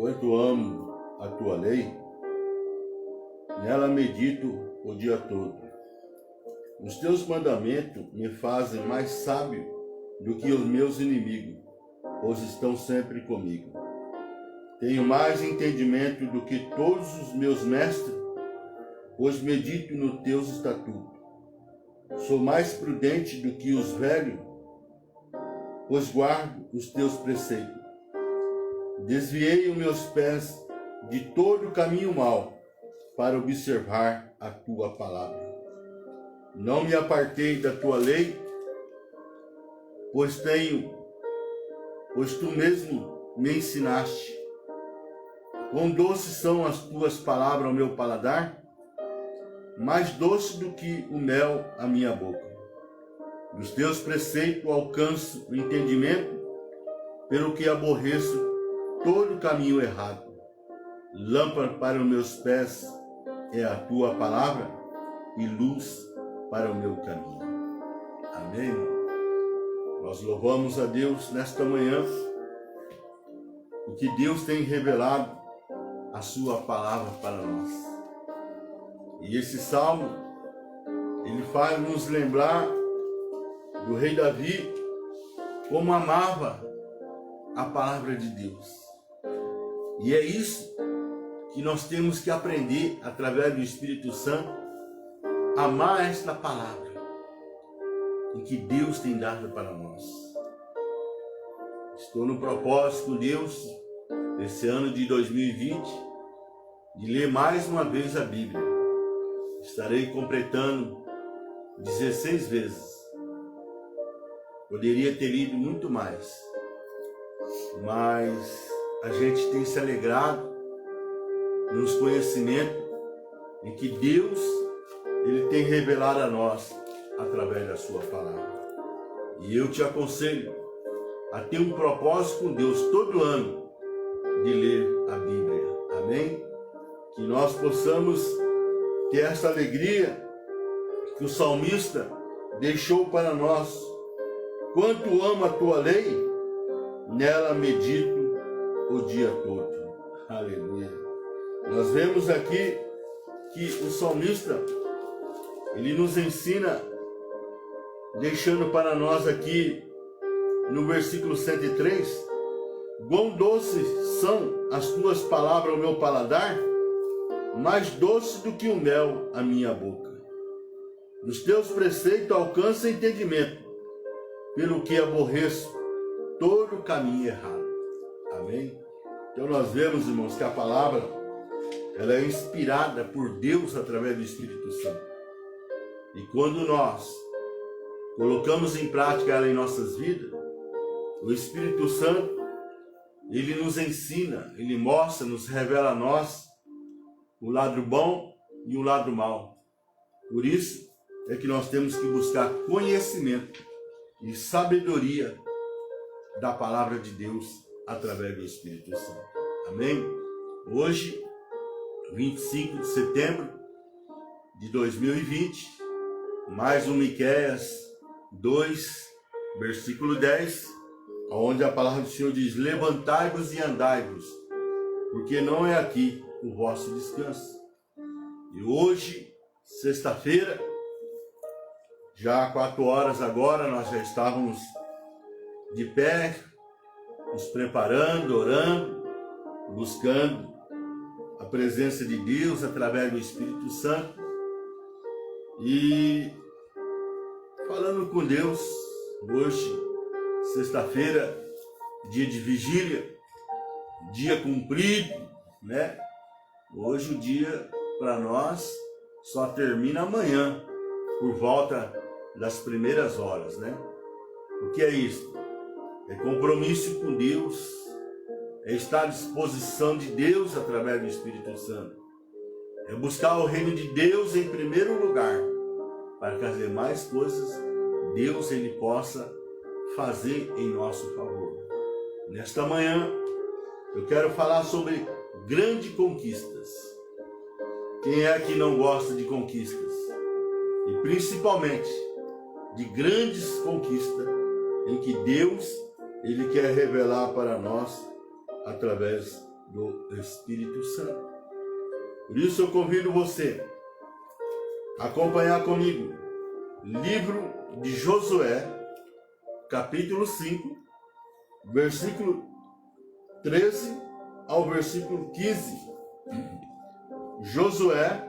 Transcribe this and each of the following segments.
Quanto amo a tua lei, nela medito o dia todo. Os teus mandamentos me fazem mais sábio do que os meus inimigos, pois estão sempre comigo. Tenho mais entendimento do que todos os meus mestres, pois medito nos teus estatutos. Sou mais prudente do que os velhos, pois guardo os teus preceitos. Desviei os meus pés de todo o caminho mau, para observar a tua palavra. Não me apartei da tua lei, pois tu mesmo me ensinaste. Quão doces são as tuas palavras ao meu paladar, mais doce do que o mel à minha boca. Dos teus preceitos alcanço o entendimento, pelo que aborreço todo o caminho errado. Lâmpada para os meus pés é a tua palavra e luz para o meu caminho. Amém? Nós louvamos a Deus nesta manhã, porque Deus tem revelado a sua palavra para nós. E esse salmo, ele faz nos lembrar do rei Davi, como amava a palavra de Deus. E é isso que nós temos que aprender através do Espírito Santo, amar esta palavra em que Deus tem dado para nós. Estou no propósito com Deus, esse ano de 2020, de ler mais uma vez a Bíblia. Estarei completando 16 vezes. Poderia ter lido muito mais, mas a gente tem se alegrado nos conhecimentos em que Deus ele tem revelado a nós através da sua palavra. E eu te aconselho a ter um propósito com Deus todo ano de ler a Bíblia. Amém? Que nós possamos ter essa alegria que o salmista deixou para nós. Quanto amo a tua lei, nela medito o dia todo. Aleluia. Nós vemos aqui que o salmista, ele nos ensina, deixando para nós aqui no versículo 103, quão doces são as tuas palavras ao meu paladar, mais doce do que o mel à minha boca. Nos teus preceitos alcança entendimento, pelo que aborreço todo o caminho errado. Amém? Então nós vemos, irmãos, que a palavra ela é inspirada por Deus através do Espírito Santo. E quando nós colocamos em prática ela em nossas vidas, o Espírito Santo, ele nos ensina, ele mostra, nos revela a nós o lado bom e o lado mau. Por isso é que nós temos que buscar conhecimento e sabedoria da palavra de Deus através do Espírito Santo. Amém? Hoje, 25 de setembro de 2020, mais um Miqueias 2, versículo 10, onde a palavra do Senhor diz: levantai-vos e andai-vos, porque não é aqui o vosso descanso. E hoje, sexta-feira, já 4 horas agora, nós já estávamos de pé, nos preparando, orando, buscando a presença de Deus através do Espírito Santo e falando com Deus. Hoje, sexta-feira, dia de vigília, dia cumprido, né? Hoje o dia para nós só termina amanhã, por volta das primeiras horas, né? O que é isso? É compromisso com Deus, é estar à disposição de Deus através do Espírito Santo. É buscar o reino de Deus em primeiro lugar, para que as demais coisas Deus ele possa fazer em nosso favor. Nesta manhã, eu quero falar sobre grandes conquistas. Quem é que não gosta de conquistas? E principalmente de grandes conquistas em que Deus ele quer revelar para nós através do Espírito Santo. Por isso eu convido você a acompanhar comigo livro de Josué, capítulo 5, versículo 13 ao versículo 15. Josué,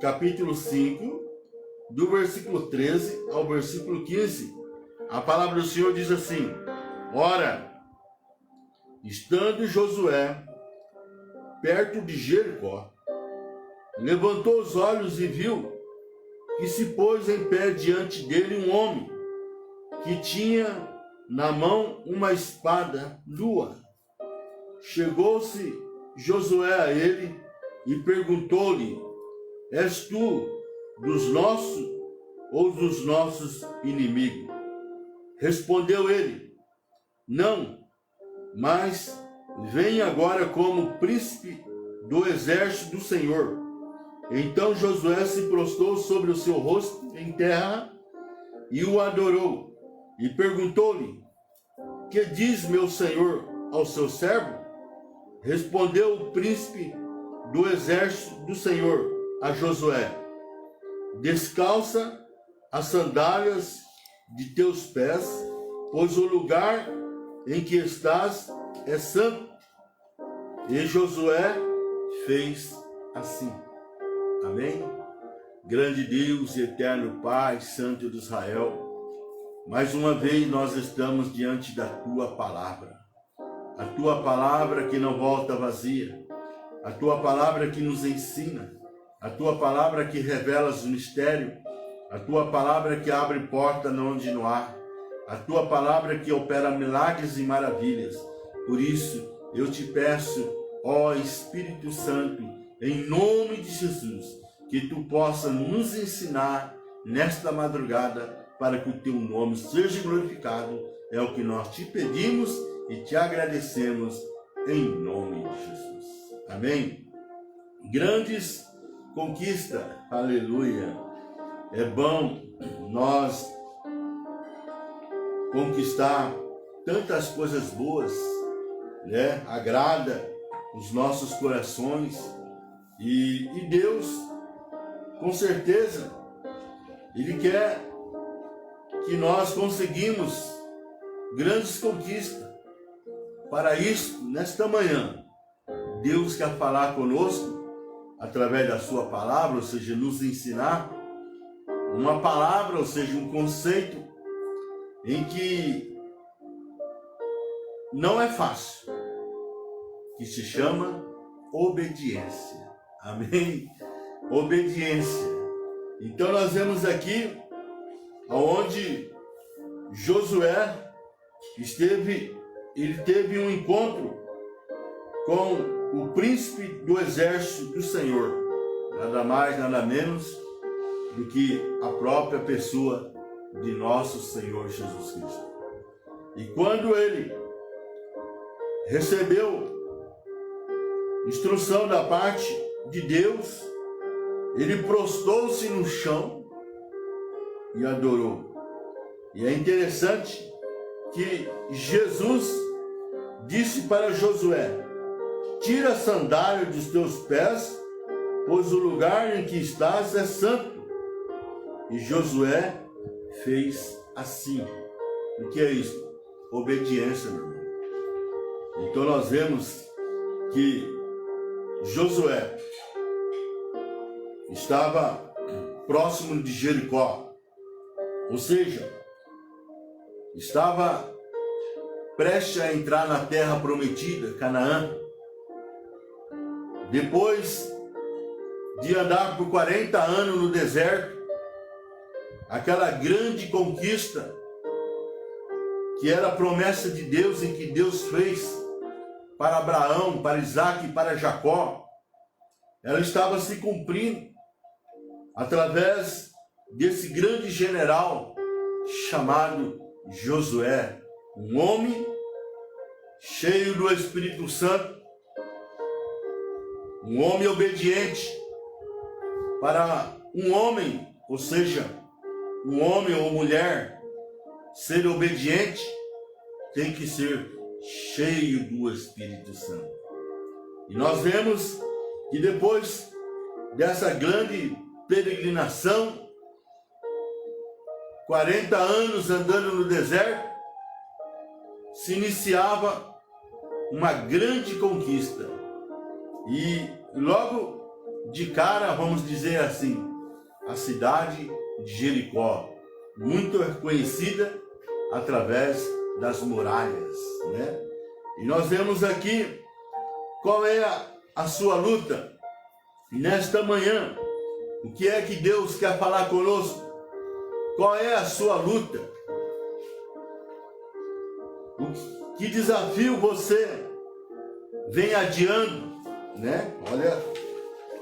capítulo 5, do versículo 13 ao versículo 15. A palavra do Senhor diz assim: Ora, estando Josué perto de Jericó, levantou os olhos e viu que se pôs em pé diante dele um homem que tinha na mão uma espada nua. Chegou-se Josué a ele e perguntou-lhe: És tu dos nossos ou dos nossos inimigos? Respondeu ele: Não, mas vem agora como príncipe do exército do Senhor. Então Josué se prostrou sobre o seu rosto em terra e o adorou. E perguntou-lhe: Que diz meu senhor ao seu servo? Respondeu o príncipe do exército do Senhor a Josué: Descalça as sandálias de teus pés, pois o lugar em que estás é santo. E Josué fez assim. Amém? Grande Deus e eterno Pai, Santo de Israel, mais uma vez nós estamos diante da Tua Palavra. A Tua Palavra que não volta vazia. A Tua Palavra que nos ensina. A Tua Palavra que revela os mistérios. A Tua Palavra que abre porta onde não há. A Tua Palavra que opera milagres e maravilhas. Por isso, eu te peço, ó Espírito Santo, em nome de Jesus, que Tu possa nos ensinar nesta madrugada para que o Teu nome seja glorificado. É o que nós te pedimos e te agradecemos em nome de Jesus. Amém? Grandes conquistas, aleluia. É bom nós conquistar tantas coisas boas, né? Agrada os nossos corações e Deus, com certeza, Ele quer que nós conseguimos grandes conquistas. Para isso, nesta manhã, Deus quer falar conosco através da sua palavra, ou seja, nos ensinar uma palavra, ou seja, um conceito em que não é fácil, que se chama obediência. Amém? Obediência. Então nós vemos aqui onde Josué ele teve um encontro com o príncipe do exército do Senhor, nada mais, nada menos do que a própria pessoa de nosso Senhor Jesus Cristo. E quando ele recebeu instrução da parte de Deus, ele prostrou-se no chão e adorou. E é interessante que Jesus disse para Josué: Tira a sandália dos teus pés, pois o lugar em que estás é santo. E Josué fez assim. O que é isso? Obediência, meu irmão. Então nós vemos que Josué estava próximo de Jericó, ou seja, estava prestes a entrar na terra prometida, Canaã. Depois de andar por 40 anos no deserto, aquela grande conquista que era a promessa de Deus em que Deus fez para Abraão, para Isaac e para Jacó, ela estava se cumprindo através desse grande general chamado Josué, um homem cheio do Espírito Santo, um homem obediente. Para um homem, ou seja, um homem ou mulher, ser obediente, tem que ser cheio do Espírito Santo. E nós vemos que depois dessa grande peregrinação, 40 anos andando no deserto, se iniciava uma grande conquista. E logo de cara, vamos dizer assim, a cidade de Jericó, muito conhecida através das muralhas, né? E nós vemos aqui qual é a sua luta. E nesta manhã, o que é que Deus quer falar conosco? Qual é a sua luta? Que desafio você vem adiando, né? Olha,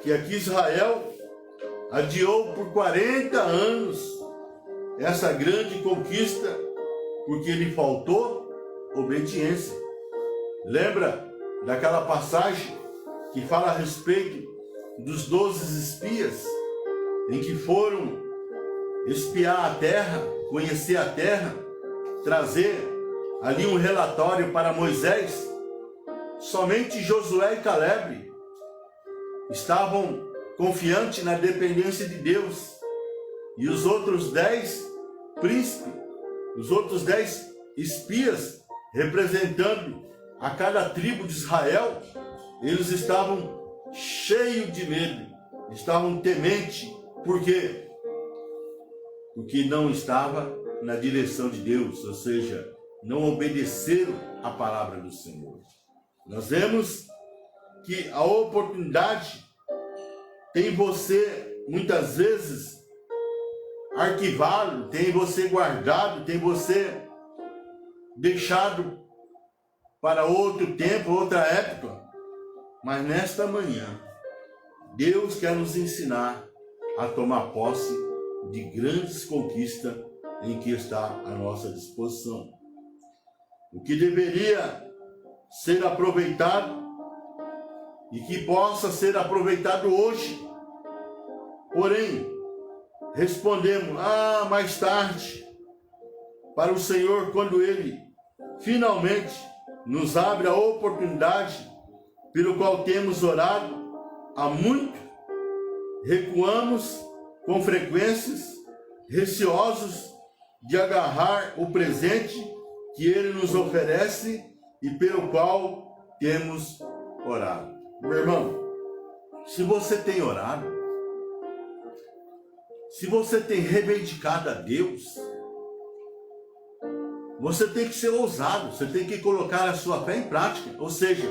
que aqui Israel adiou por 40 anos essa grande conquista, porque lhe faltou obediência. Lembra daquela passagem que fala a respeito dos 12 espias, em que foram espiar a terra, conhecer a terra, trazer ali um relatório para Moisés? Somente Josué e Caleb estavam confiantes na dependência de Deus. E os outros 10 príncipes, os outros 10 espias, representando a cada tribo de Israel, eles estavam cheios de medo, estavam tementes. Por quê? Porque não estava na direção de Deus, ou seja, não obedeceram a palavra do Senhor. Nós vemos que a oportunidade tem você, muitas vezes, arquivado, tem você guardado, tem você deixado para outro tempo, outra época. Mas nesta manhã, Deus quer nos ensinar a tomar posse de grandes conquistas em que está à nossa disposição. O que deveria ser aproveitado e que possa ser aproveitado hoje. Porém, respondemos, mais tarde, para o Senhor, quando Ele finalmente nos abre a oportunidade pelo qual temos orado há muito, recuamos com frequências, receosos de agarrar o presente que Ele nos oferece e pelo qual temos orado. Meu irmão, se você tem orado, se você tem reivindicado a Deus, você tem que ser ousado, você tem que colocar a sua fé em prática, ou seja,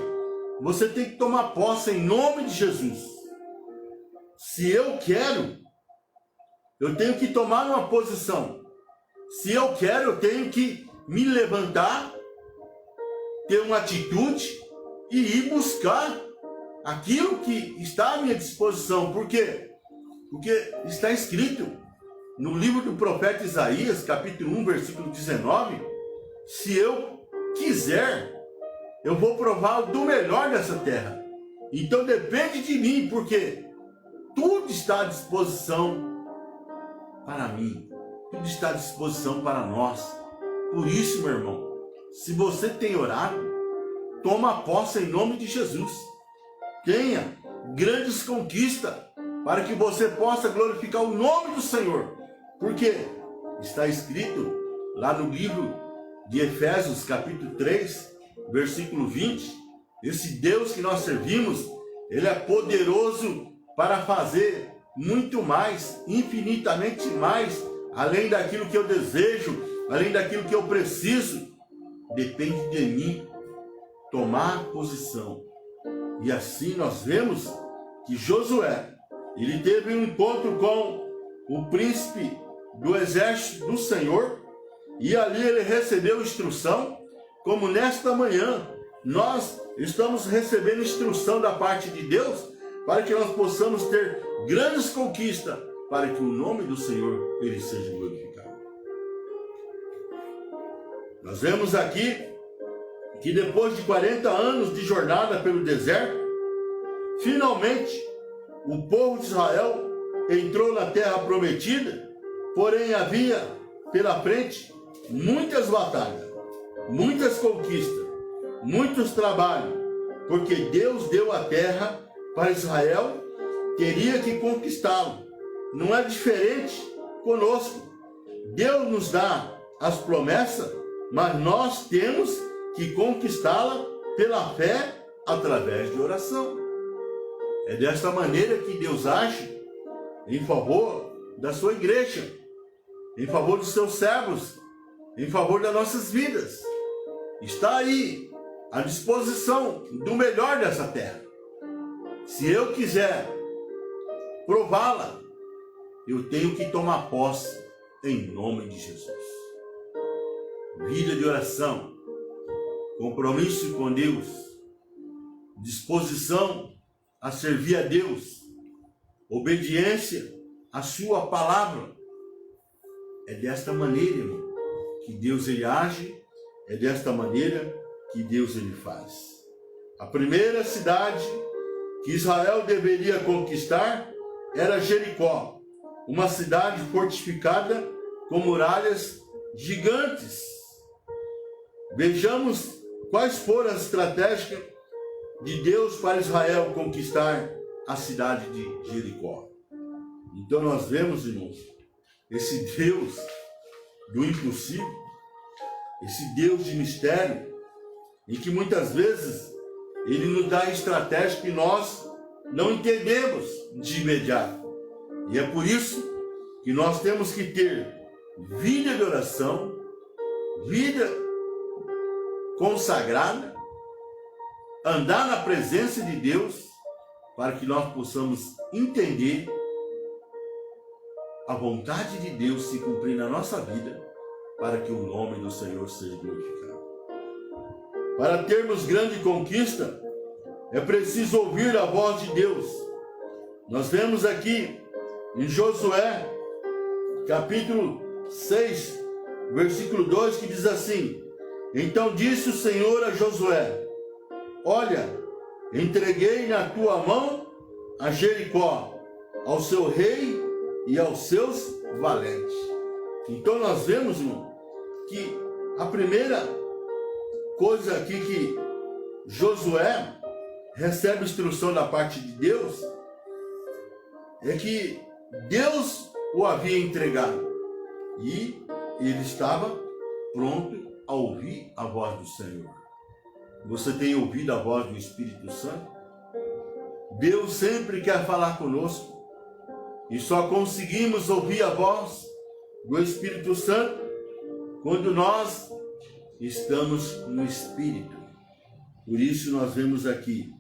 você tem que tomar posse em nome de Jesus. Se eu quero, eu tenho que tomar uma posição. Se eu quero, eu tenho que me levantar, ter uma atitude e ir buscar aquilo que está à minha disposição. Por quê? Porque está escrito no livro do profeta Isaías, capítulo 1, versículo 19, se eu quiser, eu vou provar do melhor dessa terra. Então depende de mim, porque tudo está à disposição para mim. Tudo está à disposição para nós. Por isso, meu irmão, se você tem orado, toma posse em nome de Jesus. Tenha grandes conquistas para que você possa glorificar o nome do Senhor. Porque está escrito lá no livro de Efésios, capítulo 3, versículo 20, esse Deus que nós servimos, Ele é poderoso para fazer muito mais, infinitamente mais, além daquilo que eu desejo, além daquilo que eu preciso. Depende de mim tomar posição. E assim nós vemos que Josué, ele teve um encontro com o príncipe do exército do Senhor, e ali ele recebeu instrução, como nesta manhã nós estamos recebendo instrução da parte de Deus, para que nós possamos ter grandes conquistas, para que o nome do Senhor ele seja glorificado. Nós vemos aqui que depois de 40 anos de jornada pelo deserto, finalmente o povo de Israel entrou na terra prometida, porém havia pela frente muitas batalhas, muitas conquistas, muitos trabalhos, porque Deus deu a terra para Israel, teria que conquistá-lo. Não é diferente conosco. Deus nos dá as promessas, mas nós temos que conquistá-la pela fé através de oração. É desta maneira que Deus age em favor da sua igreja, em favor dos seus servos, em favor das nossas vidas. Está aí à disposição do melhor dessa terra. Se eu quiser prová-la, eu tenho que tomar posse em nome de Jesus. Vida de oração, compromisso com Deus, disposição a servir a Deus, obediência à sua palavra. É desta maneira, irmão, que Deus ele age, é desta maneira que Deus ele faz. A primeira cidade que Israel deveria conquistar era Jericó, uma cidade fortificada com muralhas gigantes. Vejamos quais foram as estratégias de Deus para Israel conquistar a cidade de Jericó. Então nós vemos, irmãos, esse Deus do impossível, esse Deus de mistério, em que muitas vezes ele nos dá estratégia que nós não entendemos de imediato. E é por isso que nós temos que ter vida de oração, vida consagrada, andar na presença de Deus, para que nós possamos entender a vontade de Deus se cumprir na nossa vida, para que o nome do Senhor seja glorificado. Para termos grande conquista, é preciso ouvir a voz de Deus. Nós vemos aqui em Josué, capítulo 6, versículo 2, que diz assim: Então disse o Senhor a Josué: Olha, entreguei na tua mão a Jericó, ao seu rei e aos seus valentes. Então nós vemos, irmão, que a primeira coisa aqui que Josué recebe instrução da parte de Deus é que Deus o havia entregado e ele estava pronto a ouvir a voz do Senhor. Você tem ouvido a voz do Espírito Santo? Deus sempre quer falar conosco e só conseguimos ouvir a voz do Espírito Santo quando nós estamos no Espírito. Por isso nós vemos aqui,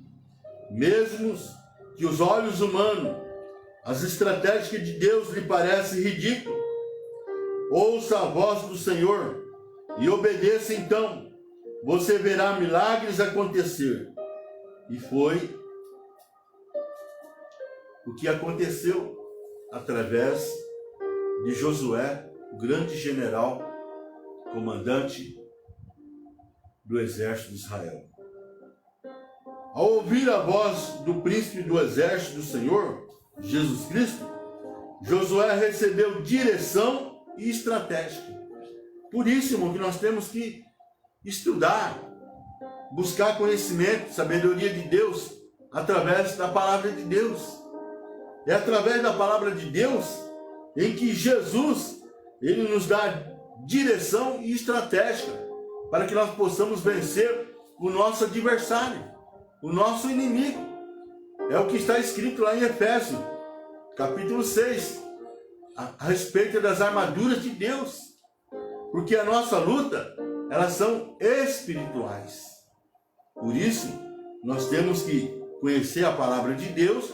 mesmo que os olhos humanos, as estratégias de Deus lhe parecem ridículas, ouça a voz do Senhor e obedeça então, você verá milagres acontecer. E foi o que aconteceu através de Josué, o grande general, comandante do exército de Israel. Ao ouvir a voz do príncipe do exército do Senhor, Jesus Cristo, Josué recebeu direção e estratégia. Por isso, irmão, que nós temos que estudar, buscar conhecimento, sabedoria de Deus, através da palavra de Deus. É através da palavra de Deus em que Jesus, ele nos dá direção e estratégia para que nós possamos vencer o nosso adversário, o nosso inimigo. É o que está escrito lá em Efésios, capítulo 6, a respeito das armaduras de Deus. Porque a nossa luta, elas são espirituais. Por isso, nós temos que conhecer a palavra de Deus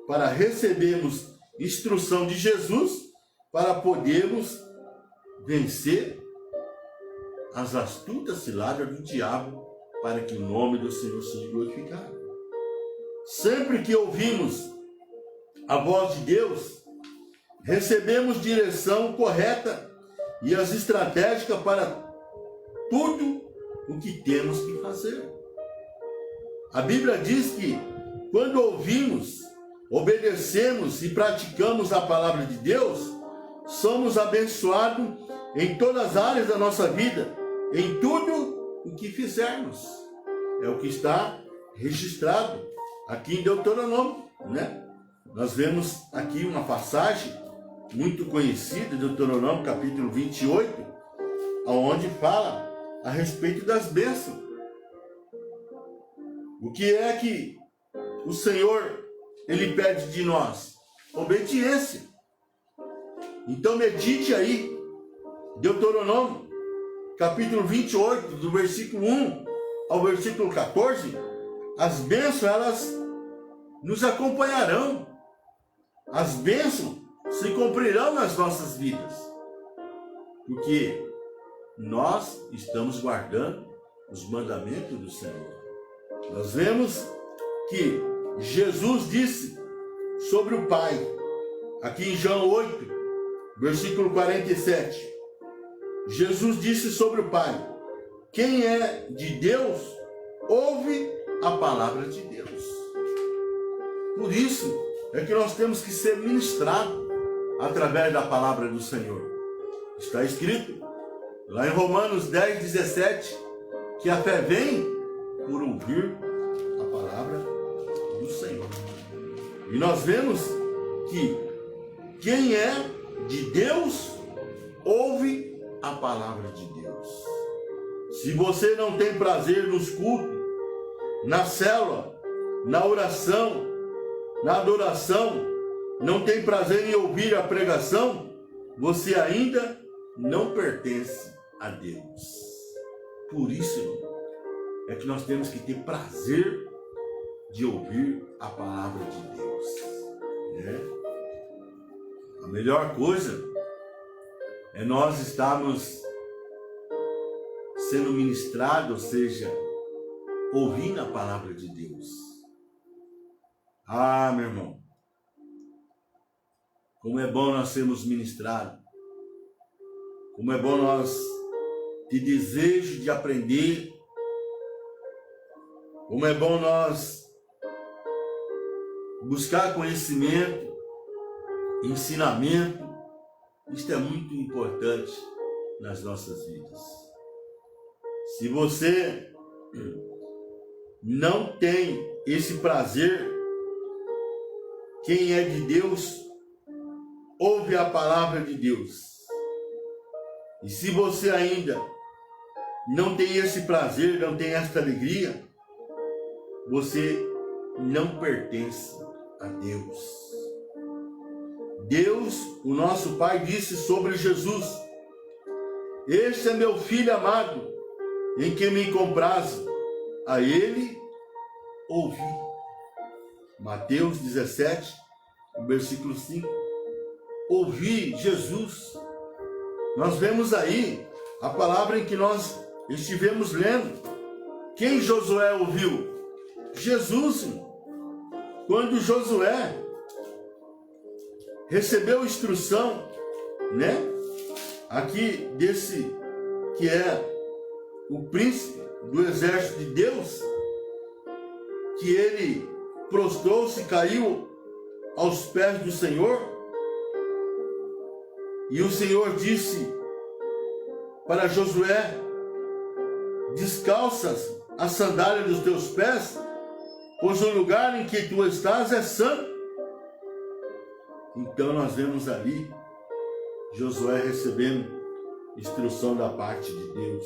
para recebermos instrução de Jesus, para podermos vencer as astutas ciladas do diabo, para que o nome do Senhor seja glorificado. Sempre que ouvimos a voz de Deus, recebemos direção correta e as estratégicas para tudo o que temos que fazer. A Bíblia diz que quando ouvimos, obedecemos e praticamos a palavra de Deus, somos abençoados em todas as áreas da nossa vida, em tudo o que fizermos. É o que está registrado aqui em Deuteronômio, né? Nós vemos aqui uma passagem muito conhecida, Deuteronômio capítulo 28, onde fala a respeito das bênçãos. O que é que o Senhor, Ele pede de nós? Obediência. Então medite aí, Deuteronômio, capítulo 28, do versículo 1 ao versículo 14, as bênçãos, elas nos acompanharão. As bênçãos se cumprirão nas nossas vidas, porque nós estamos guardando os mandamentos do Senhor. Nós vemos que Jesus disse sobre o Pai, aqui em João 8, versículo 47. Jesus disse sobre o Pai: quem é de Deus, ouve a palavra de Deus. Por isso é que nós temos que ser ministrados através da palavra do Senhor. Está escrito lá em Romanos 10, 17, que a fé vem por ouvir a palavra do Senhor. E nós vemos que quem é de Deus, ouve a palavra de Deus. Se você não tem prazer nos cultos, na célula, na oração, na adoração, não tem prazer em ouvir a pregação, você ainda não pertence a Deus. Por isso é que nós temos que ter prazer de ouvir a palavra de Deus, né? A melhor coisa é nós estarmos sendo ministrados, ou seja, ouvindo a palavra de Deus. Ah, meu irmão, como é bom nós sermos ministrados, como é bom nós ter desejo de aprender, como é bom nós buscar conhecimento, ensinamento. Isto é muito importante nas nossas vidas. Se você não tem esse prazer, quem é de Deus, ouve a palavra de Deus. E se você ainda não tem esse prazer, não tem esta alegria, você não pertence a Deus. Deus, o nosso Pai, disse sobre Jesus: este é meu filho amado, em quem me comprazo, a ele ouvi. Mateus 17, versículo 5. Ouvi Jesus. Nós vemos aí a palavra em que nós estivemos lendo. Quem Josué ouviu? Jesus. Quando Josué recebeu instrução, né? Aqui desse que é o príncipe do exército de Deus, que ele prostrou-se e caiu aos pés do Senhor, e o Senhor disse para Josué: descalças a sandália dos teus pés, pois o lugar em que tu estás é santo. Então nós vemos ali Josué recebendo instrução da parte de Deus,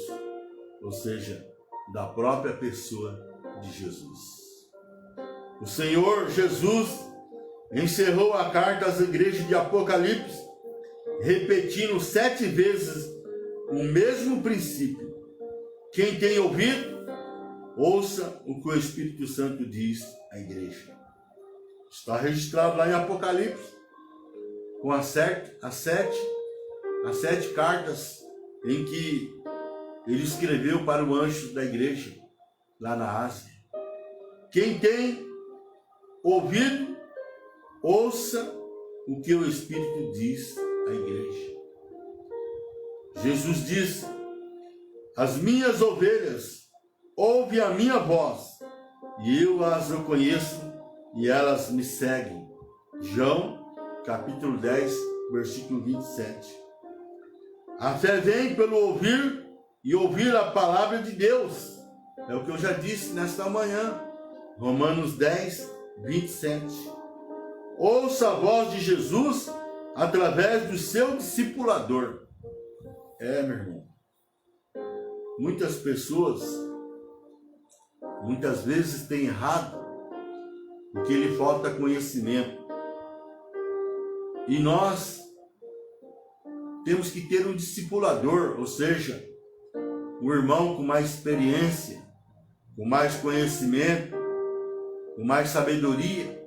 ou seja, da própria pessoa de Jesus. O Senhor Jesus encerrou a carta às igrejas de Apocalipse, repetindo 7 vezes o mesmo princípio. Quem tem ouvido, ouça o que o Espírito Santo diz à igreja. Está registrado lá em Apocalipse, com as sete cartas em que ele escreveu para o anjo da igreja, lá na Ásia. Quem tem ouvido, ouça o que o Espírito diz à igreja. Jesus disse: as minhas ovelhas ouvem a minha voz, e eu as reconheço, e elas me seguem. João, capítulo 10, versículo 27. A fé vem pelo ouvir, e ouvir a palavra de Deus. É o que eu já disse nesta manhã. Romanos 10, 27. Ouça a voz de Jesus através do seu discipulador. Meu irmão. Muitas pessoas, muitas vezes têm errado porque lhe falta conhecimento. E nós temos que ter um discipulador, ou seja, um irmão com mais experiência, com mais conhecimento, com mais sabedoria,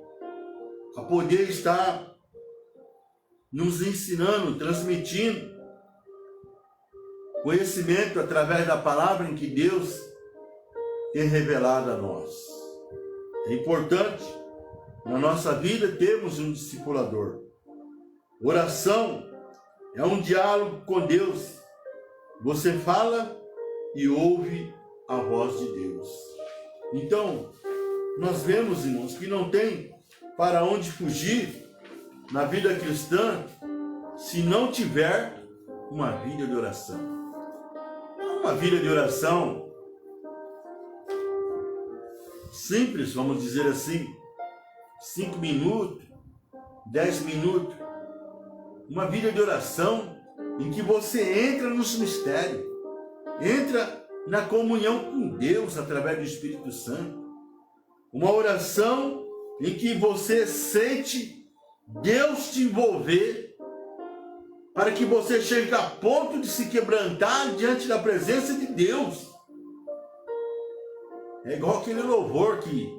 a poder estar nos ensinando, transmitindo conhecimento através da palavra em que Deus tem revelado a nós. É importante na nossa vida termos um discipulador. Oração é um diálogo com Deus. Você fala e ouve a voz de Deus. Então, nós vemos, irmãos, que não tem para onde fugir na vida cristã se não tiver uma vida de oração. Não uma vida de oração simples, vamos dizer assim, 5 minutos, 10 minutos. Uma vida de oração em que você entra nos mistérios, entra na comunhão com Deus através do Espírito Santo. Uma oração em que você sente Deus te envolver para que você chegue a ponto de se quebrantar diante da presença de Deus. É igual aquele louvor que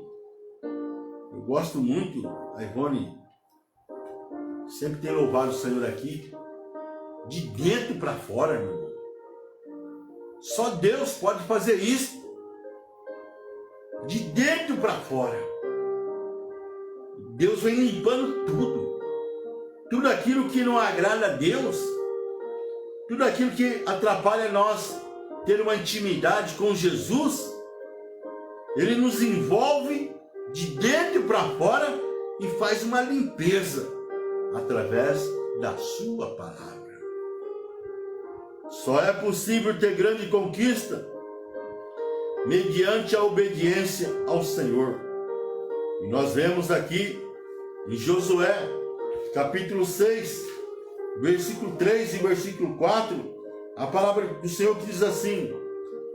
eu gosto muito, a Ivone sempre tem louvado o Senhor aqui, de dentro para fora, meu irmão. Só Deus pode fazer isso. De dentro para fora. Deus vem limpando tudo. Tudo aquilo que não agrada a Deus. Tudo aquilo que atrapalha nós ter uma intimidade com Jesus. Ele nos envolve de dentro para fora e faz uma limpeza através da sua palavra. Só é possível ter grande conquista mediante a obediência ao Senhor. E nós vemos aqui em Josué, capítulo 6, versículo 3 e versículo 4, a palavra do Senhor que diz assim: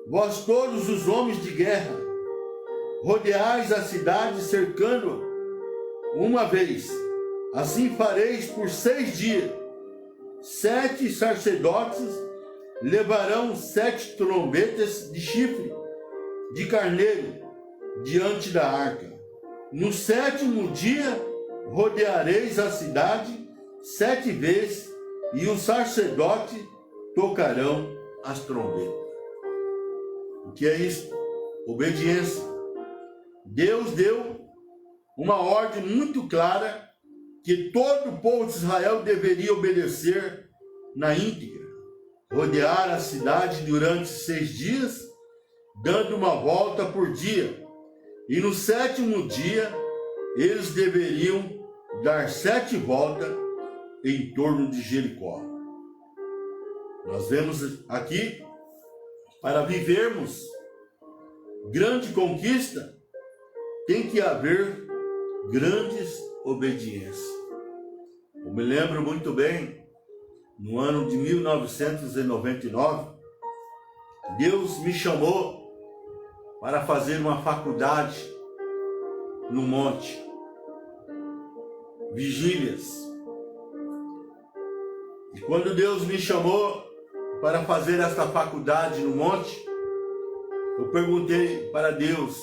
vós todos os homens de guerra, rodeais a cidade cercando uma vez. Assim fareis por 6 dias. 7 sacerdotes levarão 7 trombetas de chifre de carneiro diante da arca. No 7º dia rodeareis a cidade 7 vezes, e os sacerdotes tocarão as trombetas. O que é isso? Obediência. Deus deu uma ordem muito clara que todo o povo de Israel deveria obedecer na íntegra. Rodear a cidade durante 6 dias, dando uma volta por dia. E no 7º dia, eles deveriam dar 7 voltas em torno de Jericó. Nós vemos aqui, para vivermos grande conquista, tem que haver grandes obediências. Eu me lembro muito bem, no ano de 1999, Deus me chamou para fazer uma faculdade no monte, vigílias. E quando Deus me chamou para fazer esta faculdade no monte, eu perguntei para Deus: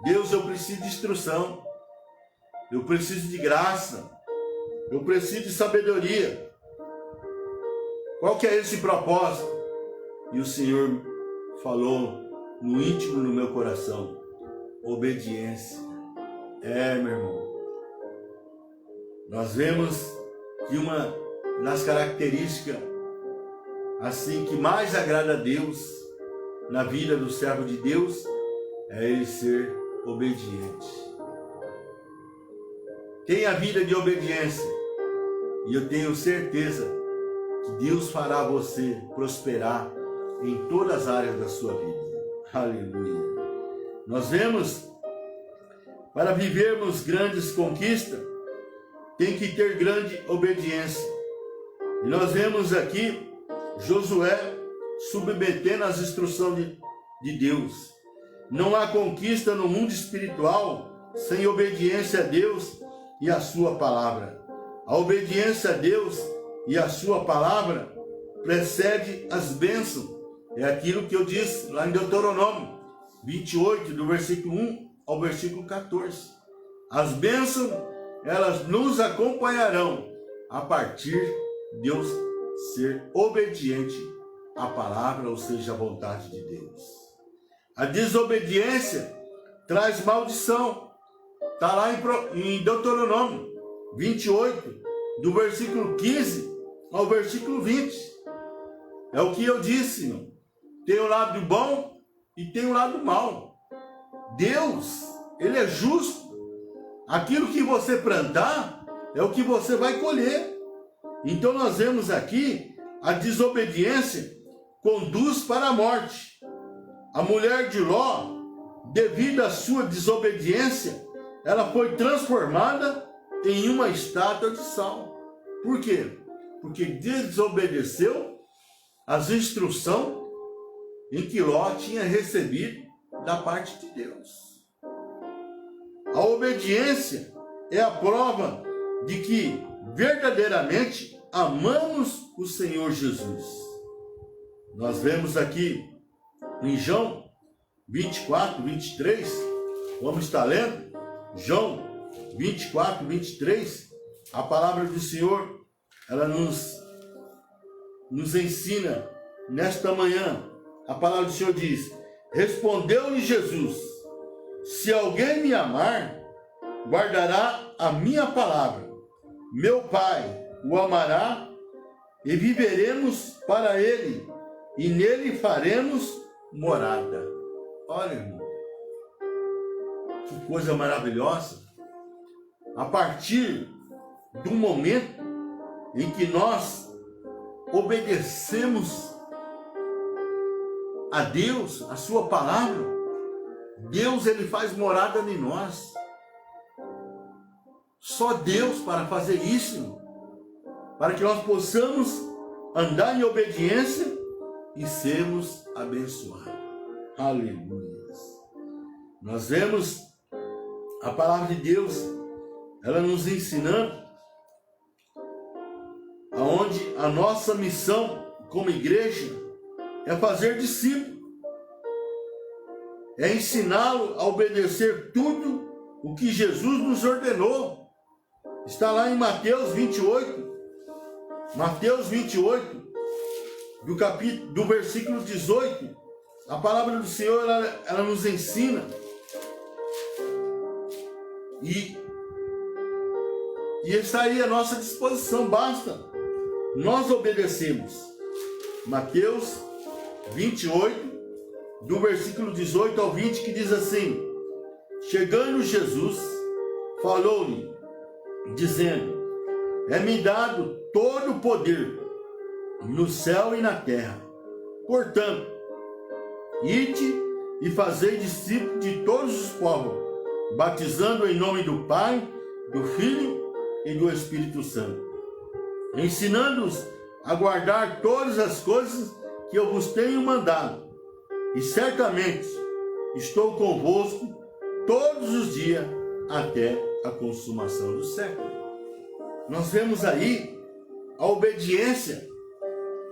Deus, eu preciso de instrução, eu preciso de graça, eu preciso de sabedoria. Qual que é esse propósito? E o Senhor falou no íntimo do meu coração: obediência. Meu irmão, nós vemos que uma das características assim que mais agrada a Deus na vida do servo de Deus é ele ser obediente. Tenha vida de obediência, e eu tenho certeza que Deus fará você prosperar em todas as áreas da sua vida. Aleluia. Nós vemos para vivermos grandes conquistas, tem que ter grande obediência. E nós vemos aqui Josué submetendo as instruções de Deus. Não há conquista no mundo espiritual sem obediência a Deus e a sua palavra. A obediência a Deus e a sua palavra precede as bênçãos. É aquilo que eu disse lá em Deuteronômio 28, do versículo 1 ao versículo 14. As bênçãos, elas nos acompanharão a partir de Deus ser obediente à palavra, ou seja, à vontade de Deus. A desobediência traz maldição. Está lá em Deuteronômio 28, do versículo 15 ao versículo 20. É o que eu disse, irmão. Tem o lado bom e tem o lado mal. Deus, Ele é justo. Aquilo que você plantar é o que você vai colher. Então nós vemos aqui a desobediência conduz para a morte. A mulher de Ló, devido à sua desobediência, ela foi transformada em uma estátua de sal. Por quê? Porque desobedeceu as instruções em que Ló tinha recebido da parte de Deus. A obediência é a prova de que verdadeiramente amamos o Senhor Jesus. Nós vemos aqui em João 24, 23, vamos estar lendo, João 24, 23, a palavra do Senhor, ela nos ensina nesta manhã. A palavra do Senhor diz: respondeu-lhe Jesus: se alguém me amar, guardará a minha palavra. Meu Pai o amará e viveremos para ele, e nele faremos morada. Olha, irmão, que coisa maravilhosa. A partir do momento em que nós obedecemos a Deus, a sua palavra, Deus, Ele faz morada em nós. Só Deus para fazer isso, para que nós possamos andar em obediência e sermos abençoados. Aleluia. Nós vemos a palavra de Deus, ela nos ensinando aonde a nossa missão como igreja é fazer discípulo, é ensiná-lo a obedecer tudo o que Jesus nos ordenou. Está lá em Mateus 28, do versículo 18, a palavra do Senhor, ela nos ensina, e está aí à nossa disposição, basta nós obedecermos. Mateus 28, do versículo 18 ao 20, que diz assim: chegando Jesus, falou-lhe, dizendo: é-me dado todo o poder no céu e na terra. Portanto, ide e fazei discípulos de todos os povos, batizando em nome do Pai, do Filho e do Espírito Santo, ensinando-os a guardar todas as coisas que eu vos tenho mandado. E certamente estou convosco todos os dias até a consumação do século. Nós vemos aí a obediência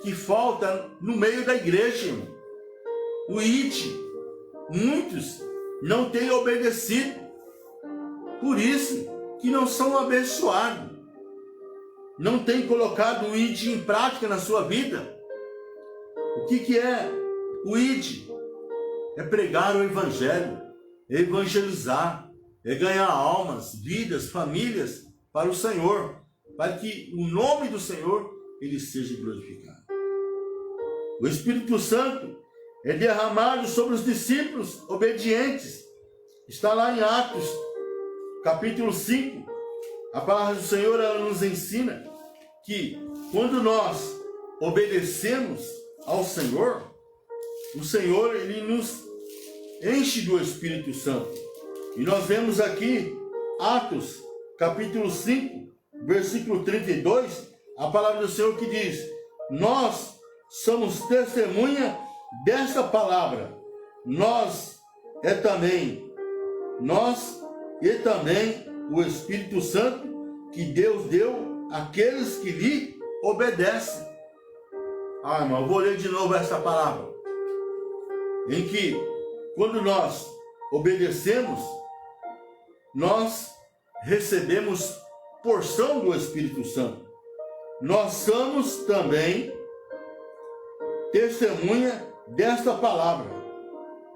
que falta no meio da igreja, irmão. O ide, muitos não têm obedecido, por isso que não são abençoados, não têm colocado o ide em prática na sua vida. O que é o ide? É pregar o evangelho, é evangelizar, é ganhar almas, vidas, famílias para o Senhor, para que o nome do Senhor ele seja glorificado. O Espírito Santo é derramado sobre os discípulos obedientes. Está lá em Atos, capítulo 5. A palavra do Senhor, ela nos ensina que quando nós obedecemos ao Senhor, o Senhor ele nos enche do Espírito Santo. E nós vemos aqui, Atos, capítulo 5, versículo 32, a palavra do Senhor que diz: nós somos testemunha dessa palavra, nós e também o Espírito Santo que Deus deu àqueles que lhe obedecem. Ah, irmão, eu vou ler de novo essa palavra. Em que, quando nós obedecemos, nós recebemos porção do Espírito Santo. Nós somos também testemunha desta palavra.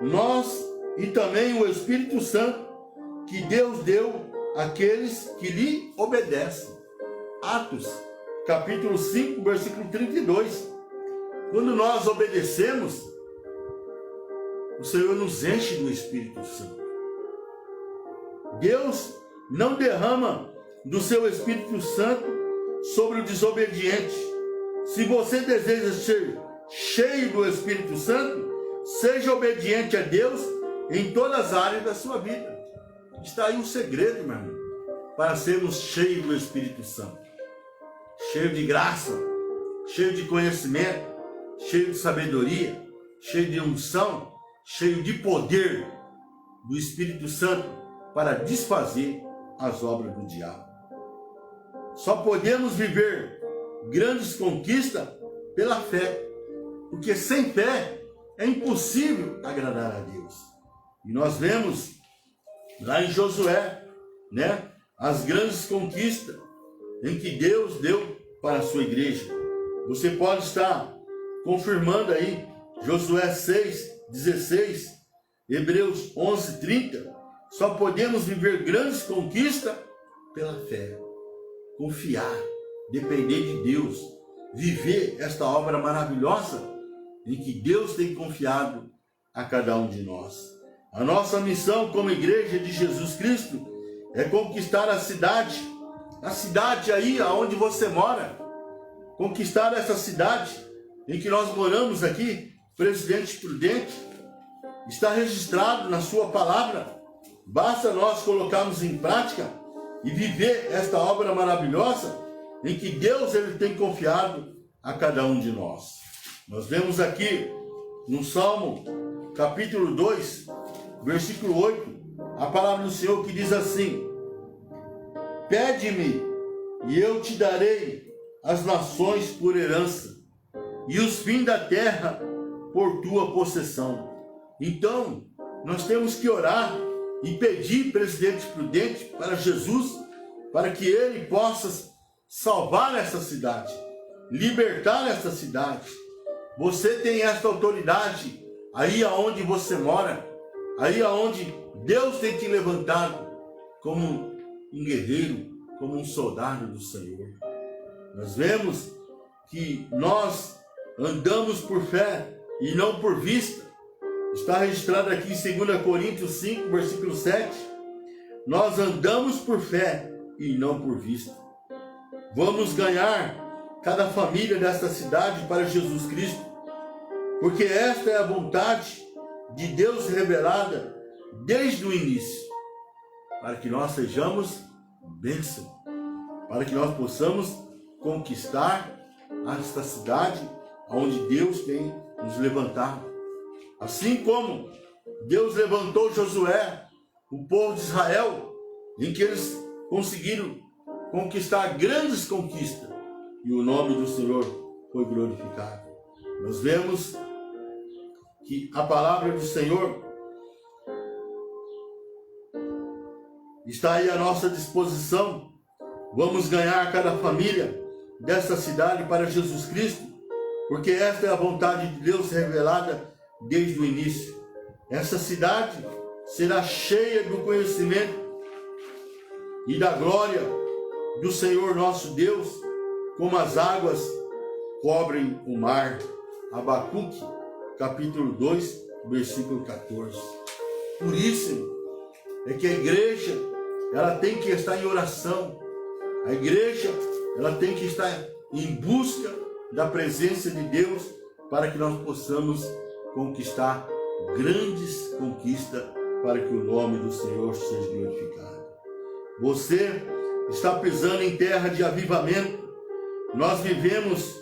Nós e também o Espírito Santo que Deus deu àqueles que lhe obedecem. Atos, capítulo 5, versículo 32. Quando nós obedecemos, o Senhor nos enche do Espírito Santo. Deus não derrama do seu Espírito Santo sobre o desobediente. Se você deseja ser cheio do Espírito Santo, seja obediente a Deus em todas as áreas da sua vida. Está aí um segredo, meu irmão, para sermos cheios do Espírito Santo. Cheio de graça, cheio de conhecimento, cheio de sabedoria, cheio de unção, cheio de poder do Espírito Santo para desfazer as obras do diabo. Só podemos viver grandes conquistas pela fé, porque sem fé é impossível agradar a Deus. E nós vemos lá em Josué, as grandes conquistas em que Deus deu para a sua igreja. Você pode estar confirmando aí Josué 6:16, Hebreus 11:30. Só podemos viver grandes conquistas pela fé. Confiar, depender de Deus, viver esta obra maravilhosa em que Deus tem confiado a cada um de nós. A nossa missão como igreja de Jesus Cristo é conquistar a cidade aí aonde você mora, conquistar essa cidade em que nós moramos aqui, Presidente Prudente. Está registrado na sua palavra. Basta nós colocarmos em prática e viver esta obra maravilhosa em que Deus ele tem confiado a cada um de nós. Nós vemos aqui no Salmo capítulo 2, versículo 8, a palavra do Senhor que diz assim: pede-me e eu te darei as nações por herança e os fins da terra por tua possessão. Então, nós temos que orar e pedir, Presidente Prudente, para Jesus, para que Ele possa salvar essa cidade, libertar essa cidade. Você tem esta autoridade aí aonde você mora, aí aonde Deus tem te levantado como um guerreiro, como um soldado do Senhor. Nós vemos que nós andamos por fé e não por vista. Está registrado aqui em 2 Coríntios 5, versículo 7. Nós andamos por fé e não por vista. Vamos ganhar cada família desta cidade para Jesus Cristo, porque esta é a vontade de Deus revelada desde o início, para que nós sejamos bênção, para que nós possamos conquistar esta cidade onde Deus tem nos levantado. Assim como Deus levantou Josué, o povo de Israel, em que eles conseguiram conquistar grandes conquistas, e o nome do Senhor foi glorificado. Nós vemos que a palavra do Senhor está aí à nossa disposição. Vamos ganhar cada família desta cidade para Jesus Cristo, porque esta é a vontade de Deus revelada desde o início. Essa cidade será cheia do conhecimento e da glória do Senhor nosso Deus, como as águas cobrem o mar. Abacuque, capítulo 2, versículo 14. Por isso é que a igreja ela tem que estar em oração. A igreja ela tem que estar em busca da presença de Deus, para que nós possamos conquistar grandes conquistas para que o nome do Senhor seja glorificado. Você está pisando em terra de avivamento. Nós vivemos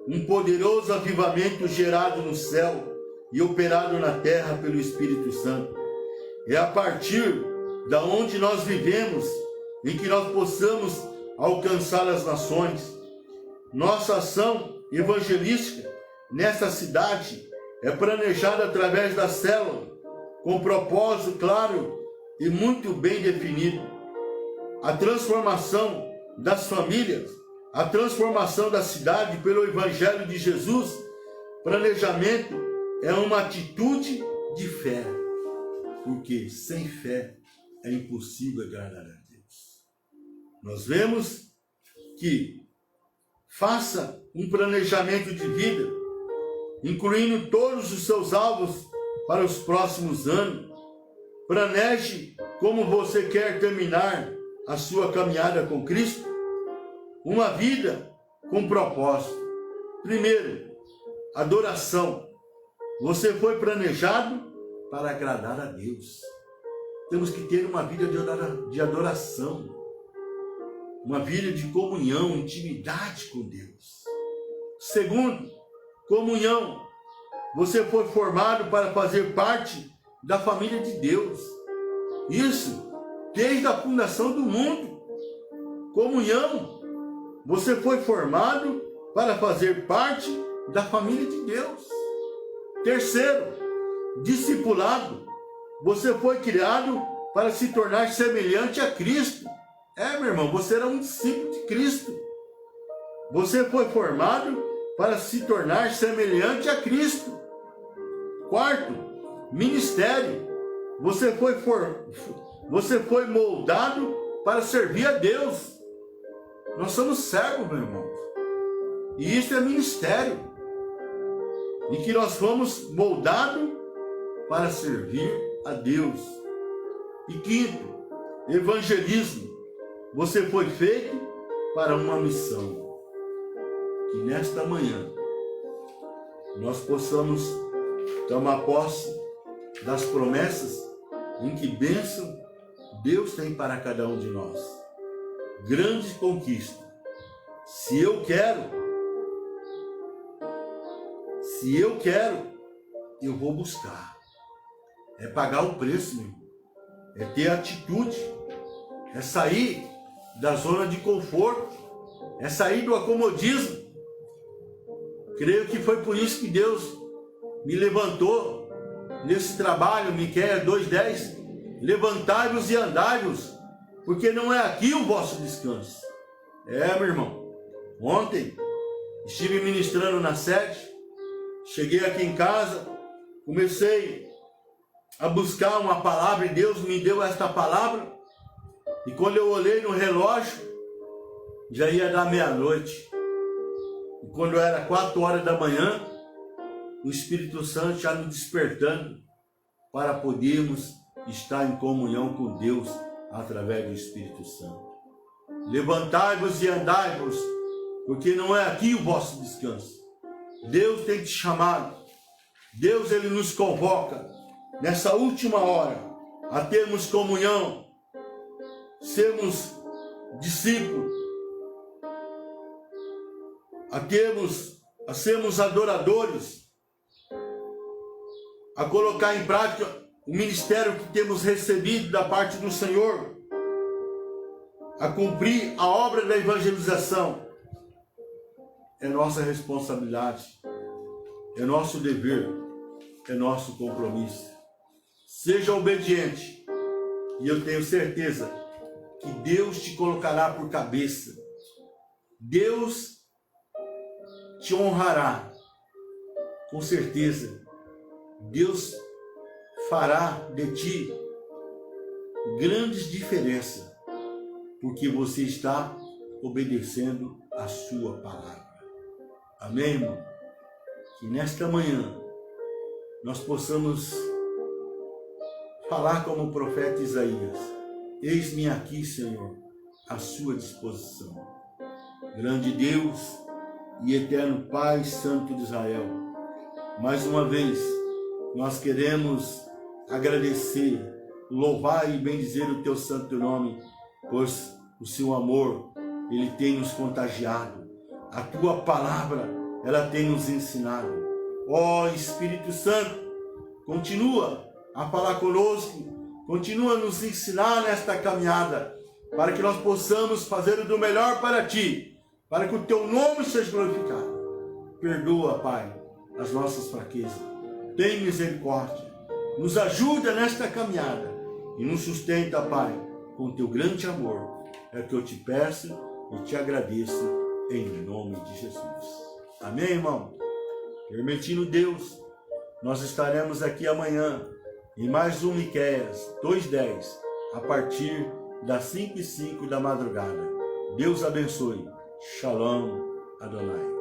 um poderoso avivamento gerado no céu e operado na terra pelo Espírito Santo. É a partir da onde nós vivemos em que nós possamos alcançar as nações. Nossa ação evangelística nessa cidade é planejada através da célula, com propósito claro e muito bem definido. A transformação das famílias, a transformação da cidade pelo Evangelho de Jesus, planejamento é uma atitude de fé, porque sem fé é impossível agradar a Deus. Nós vemos que faça um planejamento de vida, incluindo todos os seus alvos para os próximos anos. Planeje como você quer terminar a sua caminhada com Cristo. Uma vida com propósito. Primeiro, adoração. Você foi planejado para agradar a Deus. Temos que ter uma vida de adoração. Uma vida de comunhão, intimidade com Deus. Segundo, comunhão. Você foi formado para fazer parte da família de Deus. Isso desde a fundação do mundo. Comunhão. Você foi formado para fazer parte da família de Deus. Terceiro, discipulado. Você foi criado para se tornar semelhante a Cristo. Meu irmão, você era um discípulo de Cristo. Você foi formado para se tornar semelhante a Cristo. Quarto, ministério. Você foi moldado para servir a Deus. Nós somos servos, meu irmão. E isso é ministério. Em que nós fomos moldados para servir a Deus. E quinto, evangelismo. Você foi feito para uma missão. Que nesta manhã nós possamos tomar posse das promessas em que bênção Deus tem para cada um de nós. Grande conquista. Se eu quero, eu vou buscar. É pagar o preço, meu irmão. É ter atitude. É sair da zona de conforto. É sair do acomodismo. Creio que foi por isso que Deus me levantou nesse trabalho, Miqueias 2:10. Levantai-vos e andai-vos, porque não é aqui o vosso descanso. Meu irmão, ontem estive ministrando na sede, cheguei aqui em casa, comecei a buscar uma palavra e Deus me deu esta palavra, e quando eu olhei no relógio, já ia dar meia-noite, e quando era 4 horas da manhã, o Espírito Santo já me despertando para podermos estar em comunhão com Deus através do Espírito Santo. Levantai-vos e andai-vos, porque não é aqui o vosso descanso. Deus tem te chamado. Deus, Ele nos convoca nessa última hora a termos comunhão, sermos discípulos, a sermos adoradores, a colocar em prática o ministério que temos recebido da parte do Senhor, a cumprir a obra da evangelização. É nossa responsabilidade, é nosso dever, é nosso compromisso. Seja obediente, e eu tenho certeza que Deus te colocará por cabeça. Deus te honrará, com certeza. Deus fará de ti grandes diferenças, porque você está obedecendo a sua palavra. Amém, irmão? Que nesta manhã nós possamos falar como o profeta Isaías: eis-me aqui, Senhor, à sua disposição. Grande Deus e eterno Pai Santo de Israel, mais uma vez nós queremos agradecer louvar e bendizer o teu santo nome, pois o seu amor, ele tem nos contagiado. A tua palavra, ela tem nos ensinado. Ó Espírito Santo, continua a falar conosco, continua a nos ensinar nesta caminhada, para que nós possamos fazer o do melhor para ti, para que o teu nome seja glorificado. Perdoa, Pai, as nossas fraquezas. Tem misericórdia. Nos ajuda nesta caminhada e nos sustenta, Pai, com teu grande amor. É o que eu te peço e te agradeço em nome de Jesus. Amém, irmão? Permitindo Deus, nós estaremos aqui amanhã em mais um Miqueias 2:10, a partir das 5:05 da madrugada. Deus abençoe. Shalom Adonai.